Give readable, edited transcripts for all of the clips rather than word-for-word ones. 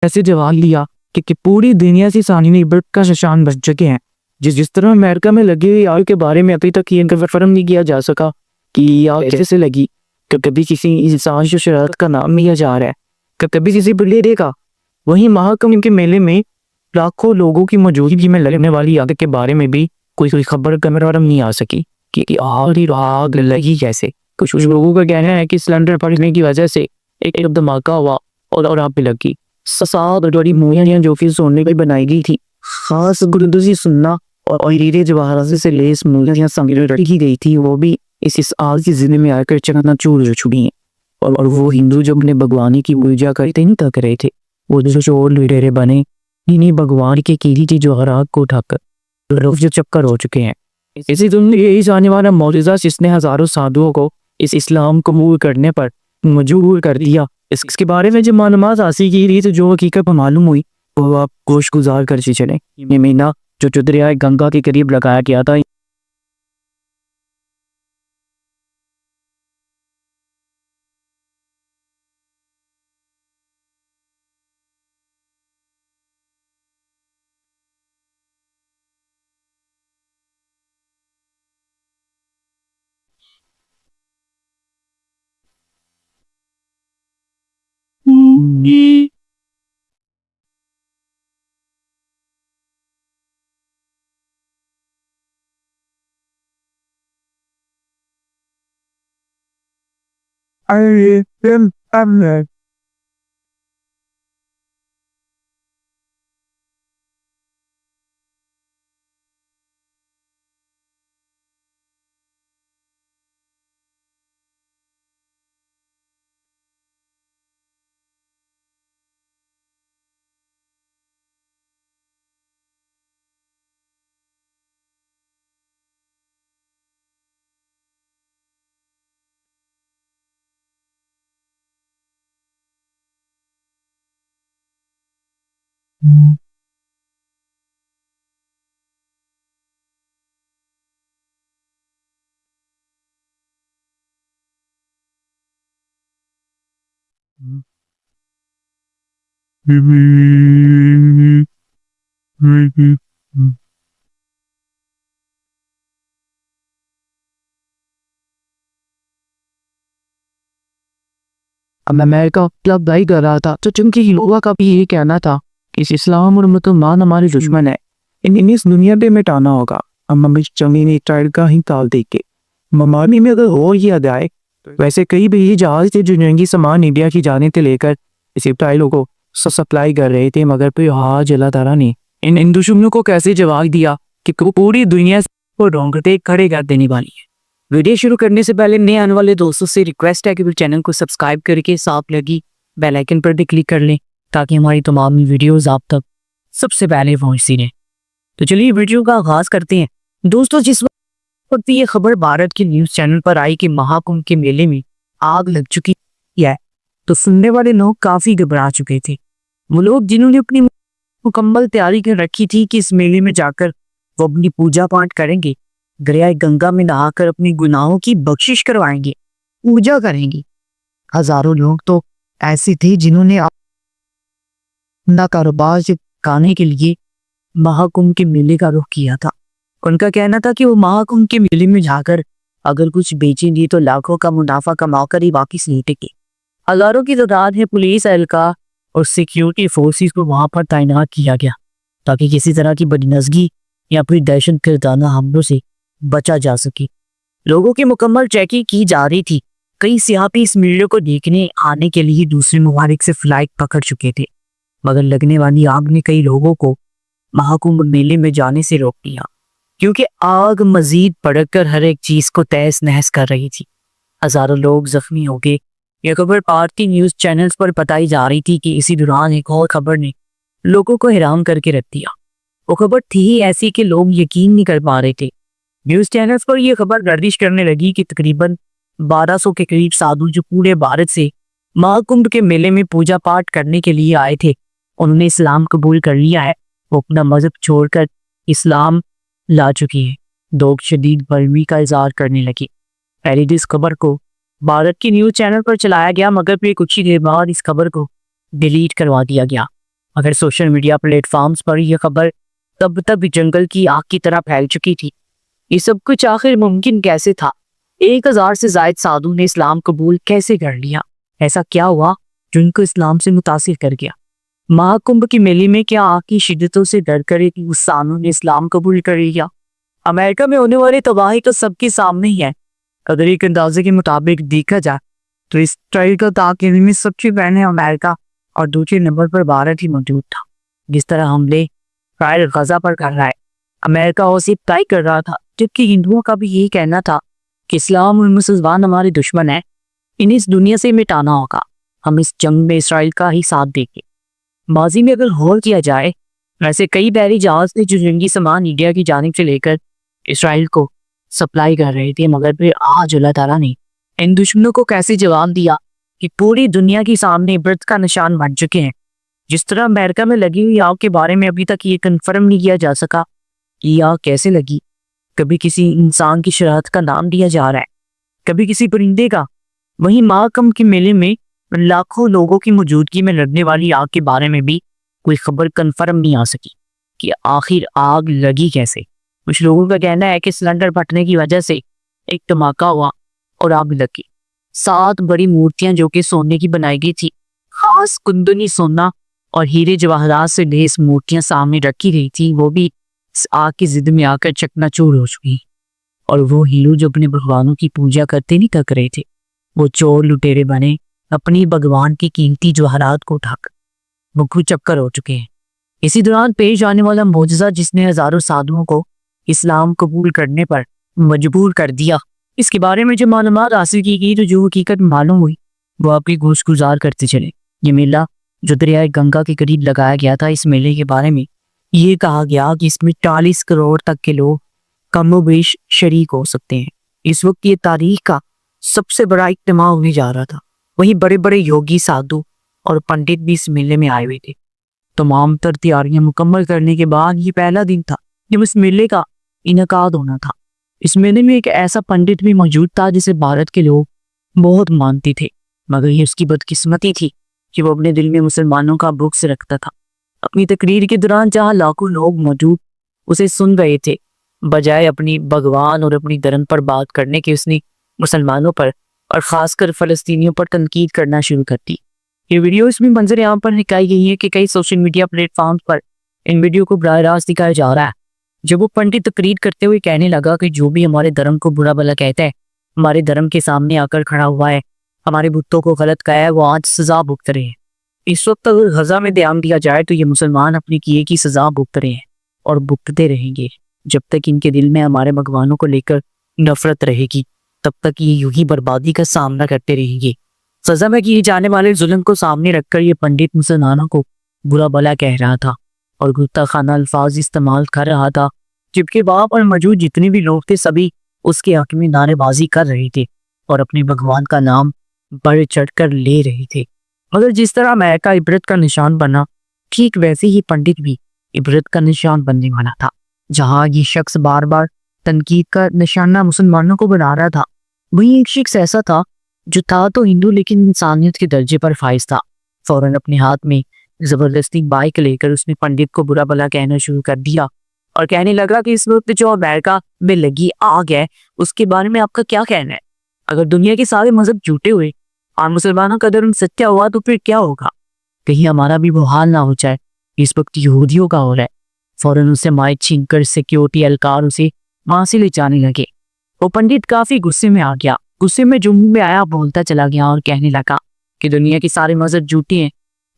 ایسے جواب لیا کہ پوری دنیا سے ثانی برق کا نشان بچ چکے ہیں۔ جس طرح امریکہ میں لگی ہوئی آگ کے بارے میں ابھی تک یہ کنفرم نہیں کیا جا سکا کہ یہ آگ کیسے لگی، کہ کبھی کسی انسان جو شرارت کا نام لیا جا رہا ہے کہ کبھی کسی بلے دیکھا۔ وہیں مہاکمب کے میلے میں لاکھوں لوگوں کی موجودگی میں لگنے والی آگ کے بارے میں بھی کوئی خبر کنفرم نہیں آ سکی کہ آگ لگی کیسے۔ کچھ لوگوں کا کہنا ہے کہ سلنڈر پھٹنے کی وجہ سے ایک دھماکہ ہوا اور آگ پہ لگی۔ 7 بڑی مویاں جو کہ سونے کی بنائی گئی تھی، خاص گلدوزی سننا اور ہیرے جواہرات سے لیس مویاں سنگی رکھی گئی تھی، وہ بھی اس آگ کی زندگی میں آ کر چکنا-چور ہو چکی ہیں۔ اور وہ ہندو جو اپنے بھگوان کی پوجا کرتے نہیں تک رہے تھے، وہ جو چور لٹیرے بنے انہیں بھگوان کے قیمتی جواہرات کو اٹھا کر جو چکر ہو چکے ہیں۔ اسی دن یہی جانے والا معجزہ جس نے ہزاروں سادھوؤں کو اس اسلام قبول کرنے پر مجبور کر دیا، اس کے بارے میں جو معلومات حاصل کی رہی تو جو حقیقت معلوم ہوئی وہ آپ گوش گزار کر چلیں۔ یہ مہینہ جو دریائے گنگا کے قریب لگایا گیا تھا، اب امریکہ لبائی کر رہا تھا تو چونکہ لوگوں کا بھی یہ کہنا تھا کہ اسلام اور مسلمان ہمارے دشمن ہے، انہیں اس دنیا پہ مٹانا ہوگا۔ ہم زمین اسرائیل کا ہی تال دیکھ کے ممالک میں اگر ہو یہ جائے، ویسے کئی بھی یہ جہاز تھے جو جنگی سامان انڈیا کی جانب سے لے کر اسرائیلوں کو سپلائی کر رہے تھے، مگر پھر آج اللہ تعالیٰ نے ان دشمنوں کو کیسے جواب دیا کہ پوری دنیا کو رونگٹے کھڑے کر دینے والی ہے۔ ویڈیو شروع کرنے سے پہلے نئے آنے والے دوستوں سے ریکویسٹ ہے کہ چینل کو سبسکرائب کر کے ساتھ لگی بیل آئیکن پر بھی کلک کر لیں تاکہ ہماری تمام ویڈیوز آپ تک سب سے پہلے پہنچتی رہیں۔ تو چلیے ویڈیو کا آغاز کرتے ہیں۔ دوستوں، جس وقت یہ خبر بھارت کے نیوز چینل پر آئی کہ مہاکمب کے میلے میں آگ لگ چکی ہے تو سننے والے لوگ کافی گھبرا چکے تھے۔ وہ لوگ جنہوں نے اپنی مکمل تیاری کر رکھی تھی کہ اس میلے میں جا کر وہ اپنی پوجا پاٹ کریں گے، دریائے گنگا میں نہا کر اپنی گناہوں کی بخشش کروائیں گے، پوجا کریں گے۔ ہزاروں لوگ تو ایسے تھے جنہوں نے اپنا کاروبار چلانے کے لیے مہاکمب کے میلے کا رخ کیا تھا۔ ان کا کہنا تھا کہ وہ مہاکمب کے میلے میں جا کر اگر کچھ بیچیں گے تو لاکھوں کا منافع کما کر ہی واپس لوٹیں گے۔ ہزاروں کی تعداد میں پولیس اہلکار اور سیکیورٹی فورسز کو وہاں پر تعینات کیا گیا تاکہ کسی طرح کی بدنظری یا پھر دہشت گردانہ حملوں سے بچا جا سکے۔ لوگوں کی مکمل چیکنگ کی جا رہی تھی۔ کئی سیاحی اس میلے کو دیکھنے آنے کے لیے دوسرے ممالک سے فلائٹ پکڑ چکے تھے، مگر لگنے والی آگ نے کئی لوگوں کو مہاکمب میلے میں جانے سے روک دیا کیونکہ آگ مزید بڑھ کر ہر ایک چیز کو تہس نہس کر رہی تھی۔ ہزاروں لوگ زخمی ہو گئے۔ یہ خبر بھارتی نیوز چینلز پر بتائی جا رہی تھی کہ اسی دوران ایک اور خبر نے لوگوں کو حیران کر کے رکھ دیا۔ وہ خبر تھی ہی ایسی کہ لوگ یقین نہیں کر پا رہے تھے۔ نیوز چینلز پر یہ خبر گردش کرنے لگی کہ تقریباً 1200 کے قریب سادھو جو پورے بھارت سے مہاکمب کے میلے میں پوجا پاٹ کرنے کے لیے آئے تھے، انہوں نے اسلام قبول کر لیا ہے۔ وہ اپنا مذہب چھوڑ کر اسلام لا چکی ہے۔ لوگ شدید برہمی کا اظہار کرنے لگے۔ پہلے اس خبر کو بھارت کی نیوز چینل پر چلایا گیا، مگر پھر کچھ ہی دیر بعد اس خبر کو ڈیلیٹ کروا دیا گیا۔ مگر سوشل میڈیا پلیٹ فارمز پر یہ خبر تب تک جنگل کی آگ کی طرح پھیل چکی تھی۔ یہ سب کچھ آخر ممکن کیسے تھا؟ 1000 سے زائد سادھو نے اسلام قبول کیسے کر لیا؟ ایسا کیا ہوا جو ان کو اسلام سے متاثر کر گیا؟ مہاکمبھ کی میلے میں کیا آگ کی شدتوں سے ڈر کر انسانوں نے اسلام قبول کر لیا؟ امریکہ میں ہونے والی تباہی تو سب کے سامنے ہی ہے۔ اگر ایک اندازے کے مطابق دیکھا جائے تو اس ٹرائل کا تاکہ میں سب سے پہلے امریکہ اور دوسرے نمبر پر بھارت ہی موجود تھا۔ جس طرح حملے اسرائیل غزہ پر کر رہا ہے، امریکہ اسے طے کر رہا تھا، جبکہ ہندوؤں کا بھی یہی کہنا تھا کہ اسلام اور مسلمان ہمارے دشمن ہیں، انہیں اس دنیا سے مٹانا ہوگا، ہم اس جنگ میں اسرائیل کا ہی ساتھ دیں گے۔ ماضی میں اگر غور کیا جائے، ویسے کئی بحری جہاز تھے جو جنگی سامان انڈیا کی جانب سے لے کر اسرائیل کو سپلائی کر رہے تھے، مگر پھر آج اللہ تعالیٰ نے ان دشمنوں کو کیسے جواب دیا کہ پوری دنیا کے سامنے عبرت کا نشان بن چکے ہیں۔ جس طرح امریکہ میں لگی ہوئی آگ کے بارے میں ابھی تک یہ کنفرم نہیں کیا جا سکا کہ یہ آگ کیسے لگی، کبھی کسی انسان کی شرارت کا نام دیا جا رہا ہے، کبھی کسی پرندے کا۔ وہیں مہاکمبھ کے میلے میں لاکھوں لوگوں کی موجودگی میں لڑنے والی آگ کے بارے میں بھی کوئی خبر کنفرم نہیں آ سکی کہ آخر آگ لگی کیسے۔ کچھ لوگوں کا کہنا ہے کہ سلنڈر پھٹنے کی وجہ سے ایک دھماکہ ہوا اور آگ لگی۔ 7 بڑی مورتیاں جو کہ سونے کی بنائی گئی تھی، خاص کندنی سونا اور ہیرے جواہرات سے لیس مورتیاں سامنے رکھی گئی تھی، وہ بھی اس آگ کی زد میں آ کر چکنا چور ہو چکی۔ اور وہ ہندو جو اپنے بھگوانوں کی پوجا کرتے نہیں تھک رہے تھے، وہ چور لٹیرے بنے اپنی بھگوان کی قیمتی جواہرات کو اٹھا کر مکھو چکر ہو چکے ہیں۔ اسی دوران پیش آنے والا معجزہ جس نے ہزاروں سادھوؤں کو اسلام قبول کرنے پر مجبور کر دیا، اس کے بارے میں جو معلومات حاصل کی گئی تو جو حقیقت معلوم ہوئی وہ آپ کی گوش گزار کرتے چلے۔ یہ میلہ جو دریائے گنگا کے قریب لگایا گیا تھا، اس میلے کے بارے میں یہ کہا گیا کہ اس میں 40 کروڑ تک کے لوگ کم و بیش شریک ہو سکتے ہیں۔ اس وقت یہ تاریخ کا سب سے بڑا اجتماع ہونے جا رہا تھا۔ وہیں بڑے بڑے یوگی، سادھو اور پنڈت بھی اس میلے میں آئے ہوئے تھے۔ تمام تر تیاریاں مکمل کرنے کے بعد یہ پہلا دن تھا جب اس میلے کا انعقاد ہونا تھا۔ اس میلے میں ایک ایسا پنڈت بھی موجود تھا جسے بھارت کے لوگ بہت مانتے تھے، مگر یہ اس کی بدقسمتی تھی کہ وہ اپنے دل میں مسلمانوں کا بغض رکھتا تھا۔ اپنی تقریر کے دوران جہاں لاکھوں لوگ موجود اسے سن رہے تھے، بجائے اپنی بھگوان اور اپنی دھرم پر بات کرنے کے اس نے مسلمانوں پر اور خاص کر فلسطینیوں پر تنقید کرنا شروع کر دی۔ یہ ویڈیو اس میں منظر عام پر دکھائی گئی ہے کہ کئی social media plate forms per in video کو براہ راست دکھایا جا رہا ہے، جب وہ پنڈت تقریر کرتے ہوئے کہنے لگا کہ جو بھی ہمارے دھرم کو برا بھلا کہتا ہے، ہمارے دھرم کے سامنے آ کر کھڑا ہوا ہے، ہمارے بتوں کو غلط کہا ہے، وہ آج سزا بھگت رہے ہیں۔ اس وقت اگر غزہ میں دھیان دیا جائے تو یہ مسلمان اپنے کیے کی سزا بھگت رہے ہیں اور بھگتتے رہیں گے جب تک ان کے دل میں ہمارے بھگوانوں کو لے کر نفرت رہے گی، تب تک یہ یوں ہی بربادی کا سامنا کرتے رہیں گے۔ سزا میں کیے جانے والے ظلم کو سامنے رکھ کر یہ پنڈت مسلمانوں کو برا بھلا کہہ رہا تھا اور گستاخانہ الفاظ استعمال کر رہا تھا، جبکہ وہاں پر موجود جتنے بھی لوگ تھے سبھی اس کے حق میں نعرے بازی کر رہے تھے اور اپنے بھگوان کا نام بڑھ چڑھ کر لے رہے تھے۔ مگر جس طرح امریکہ عبرت کا نشان بنا، ٹھیک ویسے ہی پنڈت بھی عبرت کا نشان بننے والا تھا۔ جہاں یہ شخص بار بار تنقید کا نشانہ مسلمانوں کو بنا رہا تھا، وہیں ایک شخص ایسا تھا جو تھا تو ہندو لیکن انسانیت کے درجے پر فائز تھا۔ فوراً اپنے ہاتھ میں زبردستی بائک لے کر اس نے پنڈت کو برا بھلا کہنا شروع کر دیا اور کہنے لگا کہ اس وقت جو امریکہ میں لگی آگ ہے اس کے بارے میں آپ کا کیا کہنا ہے؟ اگر دنیا کے سارے مذہب جھوٹے ہوئے اور مسلمانوں کا دھرم سچا ہوا تو پھر کیا ہوگا؟ کہیں ہمارا بھی وہ حال نہ ہو جائے اس وقت یہودیوں کا ہو رہا ہے۔ فوراً اسے مائک چھین کر سیکیورٹی اہلکار اسے وہاں سے لے جانے لگے۔ وہ پنڈت کافی غصے میں آ گیا، غصے میں جو منہ میں آیا بولتا چلا گیا اور کہنے لگا کہ دنیا کے سارے مذہب جھوٹے ہیں،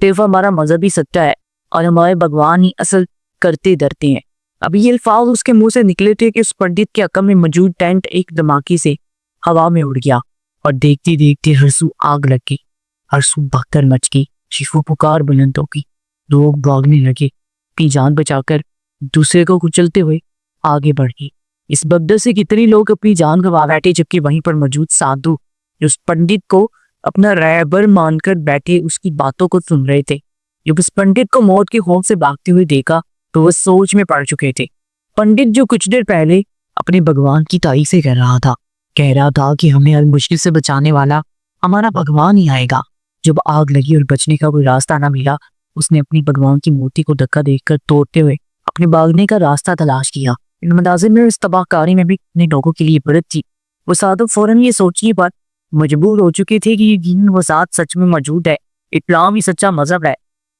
صرف ہمارا مذہب ہی سچا ہے اور ہمارے بھگوان ہی اصل کرتے ڈرتے ہیں۔ ابھی یہ الفاظ اس کے منہ سے نکلے تھے کہ اس پنڈت کے حق میں موجود ٹینٹ ایک دھماکے سے ہوا میں اڑ گیا اور دیکھتے دیکھتے ہر سو آگ لگ گئی، ہر سو بھگدڑ مچ گئی، چیخو پکار بلند ہو گئی، لوگ بھاگنے لگے، اپنی جان بچا کر دوسرے کو کچلتے ہوئے آگے بڑھ گئی۔ اس بھگدڑ سے کتنے لوگ اپنی جان گنوا بیٹھے، جبکہ وہیں پر موجود سادھو جو اس پنڈت کو اپنا رہبر مان کر بیٹھے اس کی باتوں کو سن رہے تھے، جب اس پنڈت کو موت کے خوف سے بھاگتے ہوئے دیکھا تو وہ سوچ میں پڑ چکے تھے۔ پنڈت جو کچھ دیر پہلے اپنے بھگوان کی تعریفیں کر رہا تھا کہ ہمیں ہر مشکل سے بچانے والا ہمارا بھگوان ہی آئے گا۔ جب آگ لگی اور بچنے کا کوئی راستہ نہ ملا اس نے اپنی بھگوان کی مورتی کو دھکا دے کر توڑتے ہوئے اپنے بھاگنے کا راستہ تلاش کیا۔ ان مناظر میں اس تباہ کاری میں بھی اپنے لوگوں کے لیے عبرت تھی۔ وہ سعد فوراً یہ سوچنے پر مجبور ہو چکے تھے کہ یقیناً وہ ذات سچ میں موجود ہے، اسلام ہی سچا مذہب ہے،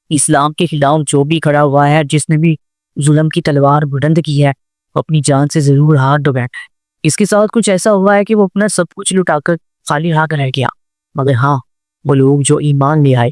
اسلام کے خلاف جو بھی کھڑا ہوا ہے، جس نے بھی ظلم کی تلوار بلند کی ہے، وہ اپنی جان سے ضرور ہاتھ دھو بیٹھا ہے۔ اس کے ساتھ کچھ ایسا ہوا ہے کہ وہ اپنا سب کچھ لٹا کر خالی ہاتھ رہ گیا، مگر ہاں وہ لوگ جو ایمان لے آئے،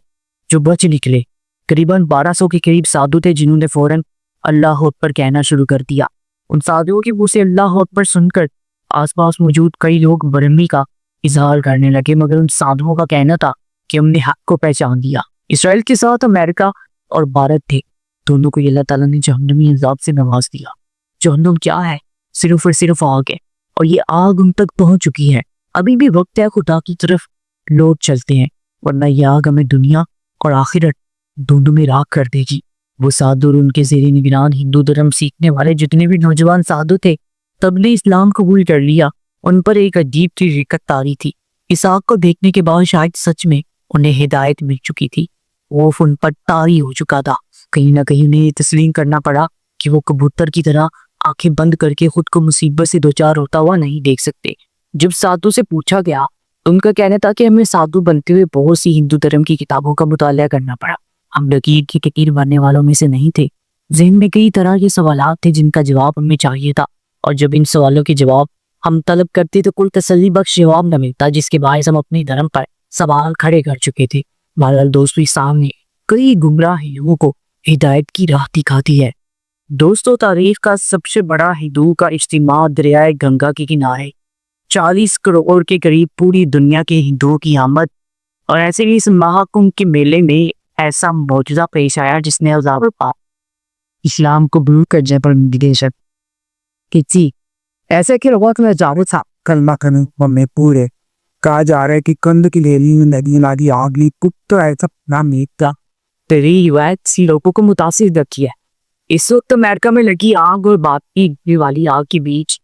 جو بچ نکلے، قریباً 1200 کے قریب سادھو تھے جنہوں نے فوراً اللہ اکبر کہنا شروع کر دیا۔ ان سادھوؤں کی منہ سے اللہ اکبر سن کر آس پاس موجود کئی لوگ برہمی کا اظہار کرنے لگے، مگر ان سادھوؤں کا کہنا تھا کہ ہم نے حق کو پہچان دیا۔ اسرائیل کے ساتھ امریکہ اور بھارت تھے، دونوں کو اللہ تعالیٰ نے جہنمی عذاب سے نواز دیا۔ جہنم کیا ہے؟ صرف اور صرف آگ ہے، اور یہ آگ ان تک پہنچ چکی ہے۔ ابھی بھی وقت ہے خدا کی طرف لوٹ چلتے ہیں، ورنہ یہ آگ ہمیں دنیا اور آخرت دونوں میں راکھ کر دے گی۔ وہ سادھو اور ان کے زیر نگران ہندو دھرم سیکھنے والے جتنے بھی نوجوان سادھو تھے، تب نے اسلام قبول کر لیا۔ ان پر ایک عجیب سی رکت تاری تھی۔ اس آگ کو دیکھنے کے بعد شاید سچ میں انہیں ہدایت مل چکی تھی۔ خوف ان پر طاری ہو چکا تھا۔ کہیں نہ کہیں انہیں یہ تسلیم کرنا پڑا کہ وہ کبوتر کی طرح آنکھیں بند کر کے خود کو مصیبت سے دوچار ہوتا ہوا نہیں دیکھ سکتے۔ جب سادھو سے پوچھا گیا تو ان کا کہنا تھا کہ ہمیں سادھو بنتے ہوئے بہت سی ہندو دھرم کی کتابوں کا مطالعہ کرنا پڑا، ہم لکیر کی کٹیر بننے والوں میں سے نہیں تھے۔ ذہن میں کئی طرح کے سوالات تھے جن کا جواب ہمیں چاہیے تھا، اور جب ان سوالوں کے جواب ہم طلب کرتے تو کوئی تسلی بخش جواب نہ ملتا، جس کے باعث ہم اپنے دھرم پر سوال کھڑے کر چکے تھے۔ بہرحال دوستو، اسلام نے کئی گمراہ ہندوؤں کو ہدایت کی راہ دکھاتی ہے۔ دوستو، تاریخ کا سب سے بڑا ہندوؤں کا اجتماع دریائے گنگا کے کنارے 40 کروڑ کے قریب پوری دنیا کے ہندوؤں کی آمد، اور ایسے بھی اس مہاکنبھ کے میلے میں ایسا معجزہ پیش آیا جس نے ہزاروں پاپ اسلام کو قبول کرنے پر مدیشت کہ جی ایسے کہ وقت میں جاؤ تھا کلمہ کرنے میں پورے کہا جا رہا ہے کہ کند کی لیلی میں ندی نادی آگلی پتر ایسا نام تھا۔ تیری روایت سی لوگوں کو متاثر رکھی ہے۔ اس وقت امریکہ میں لگی آگ اور باقی والی آگ کے بیچ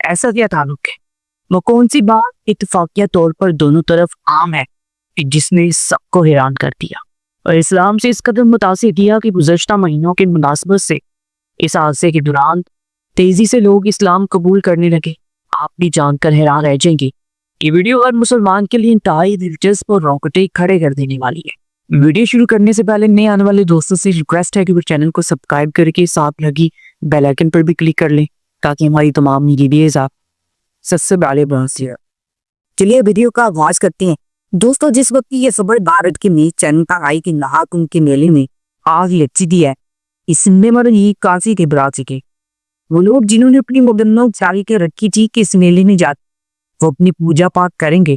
ایسا کیا تعلق ہے؟ وہ کون سی بات اتفاقیہ طور پر دونوں طرف عام ہے جس نے سب کو حیران کر دیا اور اسلام سے اس قدر متاثر کیا کہ گزشتہ مہینوں کے مناسبت سے اس حادثے کے دوران تیزی سے لوگ اسلام قبول کرنے لگے؟ آپ بھی جان کر حیران رہ جائیں گے۔ یہ ویڈیو ہر مسلمان کے لیے انتہائی دلچسپ اور رونگٹے کھڑے کر دینے والی ہے۔ ویڈیو شروع کرنے سے پہلے نئے آنے والے دوستوں سے ریکویسٹ ہے کہ وہ چینل کو سبسکرائب کر کے ساتھ لگی بیل آئیکن پر بھی کلک کر لیں تاکہ ہماری تمام ویڈیوز آپ سب سے پہلے پہنچیں۔ چلیے ویڈیو کا آغاز کرتے ہیں۔ دوستو، جس وقت یہ خبر بھارت کے نیز چینل پر آئی کہ مہاکنبھ کے میلے میں آگ لگ چکی ہے، اس میں یہ کافی گھبرا چکے۔ وہ لوگ جنہوں نے اپنی مقدمہ جاری کر رکھی تھی کہ اس میلے میں جاتے وہ اپنی پوجا پاٹ کریں گے،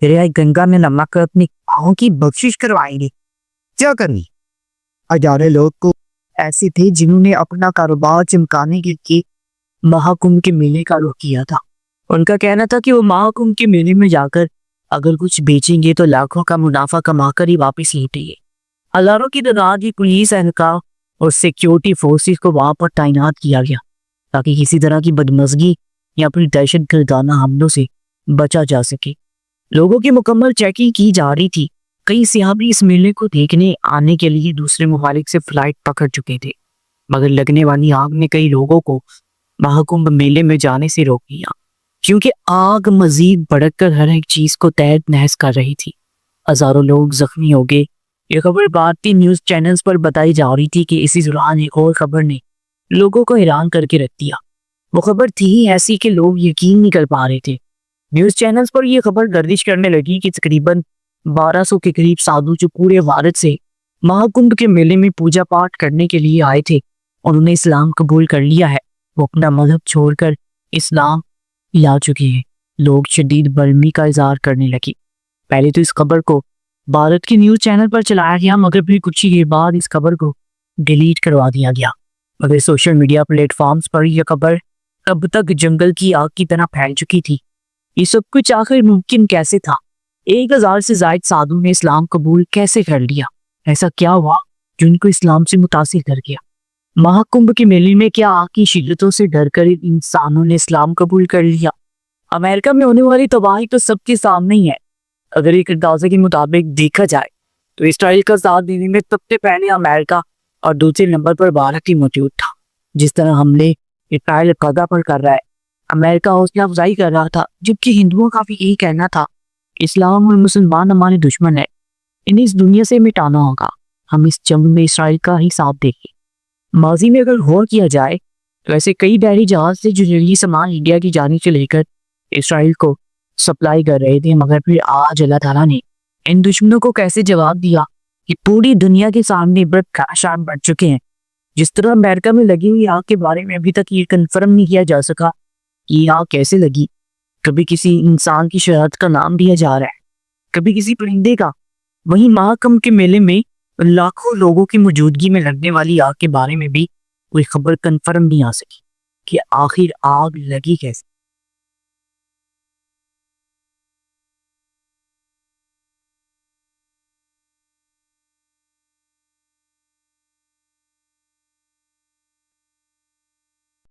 دریائے گنگا میں نمک کر اپنے پاؤں کی بخشش کروائیں گے، کیا کرنی؟ ہزاروں لوگ کو ایسے تھے جنہوں نے اپنا کاروبار چمکانے کے لیے مہاکنبھ کے میلے کا رخ کیا تھا۔ ان کا کہنا تھا کہ وہ مہاکنبھ کے میلے میں جا کر اگر کچھ بیچیں گے تو لاکھوں کا منافع کما کر ہی واپس لوٹیں گے۔ ہزاروں کی تعداد کی پولیس اہلکار اور سیکیورٹی فورسز کو وہاں پر تعینات کیا گیا تاکہ کسی طرح کی بدمزگی یا پھر دہشت گردانہ حملوں سے بچا جا سکے۔ لوگوں کی مکمل چیکنگ کی جا رہی تھی۔ کئی سیاح بھی اس میلے کو دیکھنے آنے کے لیے دوسرے ممالک سے فلائٹ پکڑ چکے تھے، مگر لگنے والی آگ نے کئی لوگوں کو مہاکنبھ میلے میں جانے سے روک دیا کیونکہ آگ مزید بڑھ کر ہر ایک چیز کو تحت نحس کر رہی تھی۔ ہزاروں لوگ زخمی ہو گئے۔ یہ خبر بھارتی نیوز چینلز پر بتائی جا رہی تھی کہ اسی دوران ایک اور خبر نے لوگوں کو حیران کر کے رکھ دیا۔ وہ خبر تھی ایسی کہ لوگ یقین نہیں کر پا رہے تھے۔ نیوز چینلز پر یہ خبر گردش کرنے لگی کہ تقریباً 1200 کے قریب سادھو جو پورے بھارت سے مہاکنبھ کے میلے میں پوجا پاٹ کرنے کے لیے آئے تھے، انہوں نے اسلام قبول کر لیا ہے۔ وہ اپنا مذہب چھوڑ کر اسلام لا چکے ہیں۔ لوگ شدید برہمی کا اظہار کرنے لگے۔ پہلے تو اس خبر کو بھارت کے نیوز چینل پر چلایا گیا، مگر پھر کچھ ہی دیر بعد اس خبر کو ڈیلیٹ کروا دیا گیا۔ مگر سوشل میڈیا پلیٹ فارمز پر یہ خبر اب تک جنگل کی آگ کی طرح پھیل چکی تھی۔ یہ سب کچھ آخر ممکن کیسے تھا؟ 1000 سے زائد سادھو نے اسلام قبول کیسے کر لیا؟ ایسا کیا ہوا جو ان کو اسلام سے متاثر کر گیا؟ مہاکنبھ کے میلے میں کیا آگ کی شدتوں سے ڈر کر انسانوں نے اسلام قبول کر لیا؟ امریکہ میں ہونے والی تباہی تو سب کے سامنے ہی ہے۔ اگر ایک اندازے کے مطابق دیکھا جائے تو اسرائیل کا ساتھ دینے میں سب سے پہلے امریکہ اور دوسرے نمبر پر بھارت ہی موجود تھا۔ جس طرح حملے اسرائیل غزہ پر کر رہا ہے، امریکہ حوصلہ افزائی کر رہا تھا، جبکہ ہندوؤں کا بھی یہی کہنا تھا اسلام اور مسلمان ہمارے دشمن ہیں، انہیں اس دنیا سے مٹانا ہوگا، ہم اس جنگ میں اسرائیل کا ہی ساتھ دیں گے۔ ماضی میں اگر غور کیا جائے تو ایسے کئی بحری جہاز تھے جو جنگی سامان انڈیا کی جانب سے لے کر اسرائیل کو سپلائی کر رہے تھے، مگر پھر آج اللہ تعالیٰ نے ان دشمنوں کو کیسے جواب دیا کہ پوری دنیا کے سامنے برف خاشاک بڑھ چکے ہیں۔ جس طرح امریکہ میں لگی ہوئی آگ کے بارے میں ابھی تک یہ کنفرم نہیں کیا جا سکا کہ یہ آگ کیسے لگی، کبھی کسی انسان کی شہادت کا نام دیا جا رہا ہے، کبھی کسی پرندے کا، وہیں مہاکم کے میلے میں لاکھوں لوگوں کی موجودگی میں لگنے والی آگ کے بارے میں بھی کوئی خبر کنفرم نہیں آ سکی کہ آخر آگ لگی کیسے۔